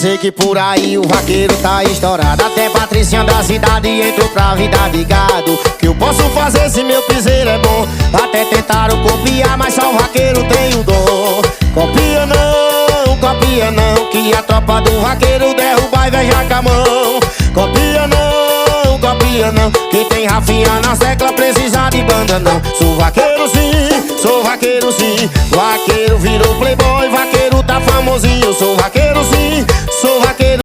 Sei que por aí o vaqueiro tá estourado. Até Patricinha da cidade entrou pra vida de gado. Que eu posso fazer se meu piseiro é bom? Até tentaram copiar, mas só o vaqueiro tem o dom. Copia não, que a tropa do vaqueiro derruba e veja com a mão. Copia não, que tem Rafinha na tecla, precisa de banda não. Sou vaqueiro sim, vaqueiro virou playboy, vaqueiro tá famosinho. Sou vaqueiro